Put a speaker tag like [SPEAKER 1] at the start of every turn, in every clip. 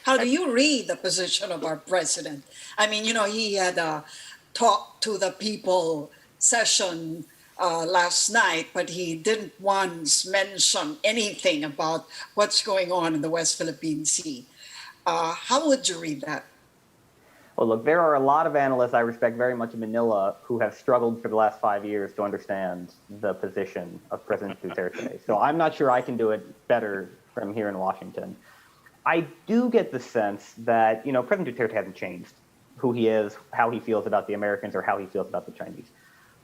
[SPEAKER 1] How do you read the position of our president? I mean, he had a talk to the people session last night, but he didn't once mention anything about what's going on in the West Philippine Sea. How would you read that?
[SPEAKER 2] Well, look, there are a lot of analysts I respect very much in Manila who have struggled for the last 5 years to understand the position of President Duterte. So I'm not sure I can do it better from here in Washington. I do get the sense that, President Duterte hasn't changed who he is, how he feels about the Americans, or how he feels about the Chinese.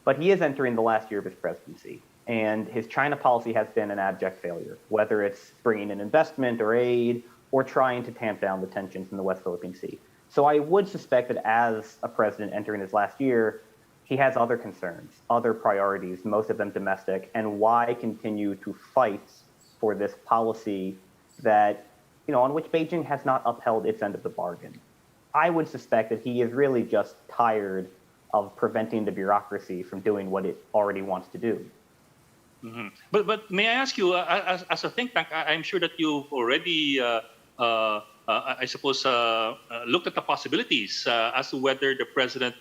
[SPEAKER 2] But he is entering the last year of his presidency, and his China policy has been an abject failure, whether it's bringing in investment or aid or trying to tamp down the tensions in the West Philippine Sea. So I would suspect that as a president entering his last year, he has other concerns, other priorities, most of them domestic, and why continue to fight for this policy that, on which Beijing has not upheld its end of the bargain. I would suspect that he is really just tired of preventing the bureaucracy from doing what it already wants to do.
[SPEAKER 3] But may I ask you, as a think tank, I'm sure that you've already, I suppose, looked at the possibilities as to whether the president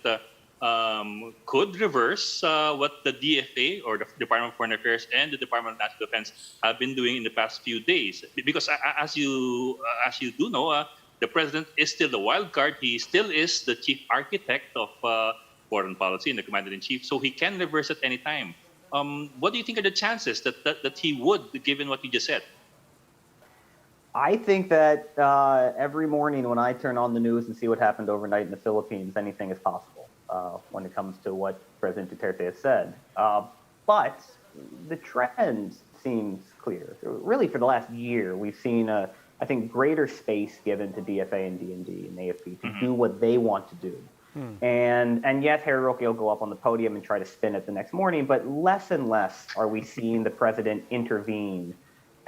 [SPEAKER 3] could reverse what the DFA, or the Department of Foreign Affairs, and the Department of National Defense have been doing in the past few days. Because as you do know, the president is still the wild card. He still is the chief architect of foreign policy and the commander-in-chief, so he can reverse at any time. What do you think are the chances that he would, given what you just said?
[SPEAKER 2] I think that every morning when I turn on the news and see what happened overnight in the Philippines, anything is possible when it comes to what President Duterte has said. But the trend seems clear. Really, for the last year, we've seen, I think, greater space given to DFA and DND and AFP to do what they want to do. And yes, Harry Roque will go up on the podium and try to spin it the next morning, but less and less are we seeing the president intervene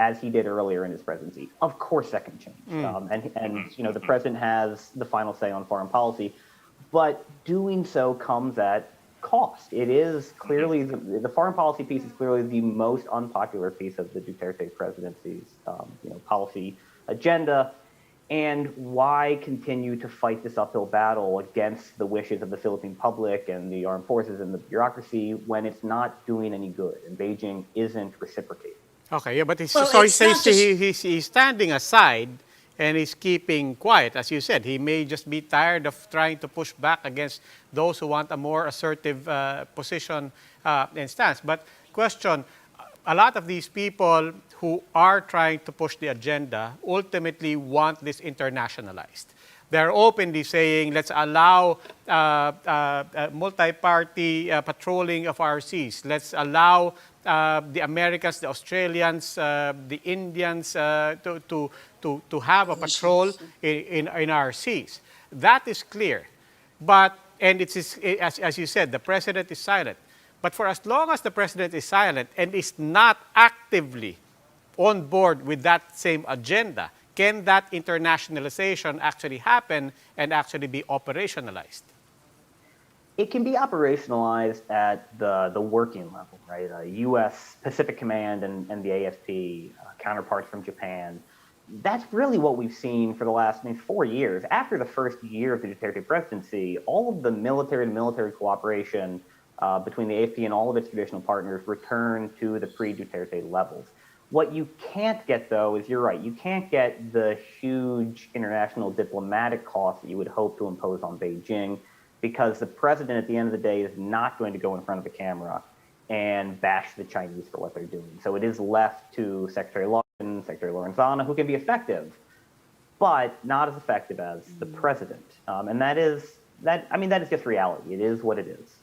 [SPEAKER 2] as he did earlier in his presidency. Of course, that can change. And the president has the final say on foreign policy, but doing so comes at cost. It is clearly, the foreign policy piece is clearly the most unpopular piece of the Duterte presidency's policy agenda. And why continue to fight this uphill battle against the wishes of the Philippine public and the armed forces and the bureaucracy when it's not doing any good and Beijing isn't reciprocating?
[SPEAKER 4] Okay, yeah, but
[SPEAKER 1] Well,
[SPEAKER 4] so he
[SPEAKER 1] it's not
[SPEAKER 4] says
[SPEAKER 1] just-
[SPEAKER 4] he's standing aside and he's keeping quiet. As you said, he may just be tired of trying to push back against those who want a more assertive position and stance. But question, a lot of these people who are trying to push the agenda ultimately want this internationalized. They're openly saying, let's allow multi-party patrolling of our seas. Let's allow the Americans, the Australians, the Indians to have a patrol in our seas. That is clear. But, and it's, as you said, the president is silent. But for as long as the president is silent and is not actively on board with that same agenda, can that internationalization actually happen and actually be operationalized?
[SPEAKER 2] It can be operationalized at the working level, right? U.S. Pacific Command and the AFP, counterparts from Japan. That's really what we've seen for the last 4 years. After the first year of the Duterte presidency, all of the military-to-military cooperation between the AFP and all of its traditional partners returned to the pre-Duterte levels. What you can't get, though, is you're right, you can't get the huge international diplomatic costs that you would hope to impose on Beijing, because the president, at the end of the day, is not going to go in front of a camera and bash the Chinese for what they're doing. So it is left to Secretary Lawson, Secretary Lorenzana, who can be effective, but not as effective as the president. And that is just reality. It is what it is.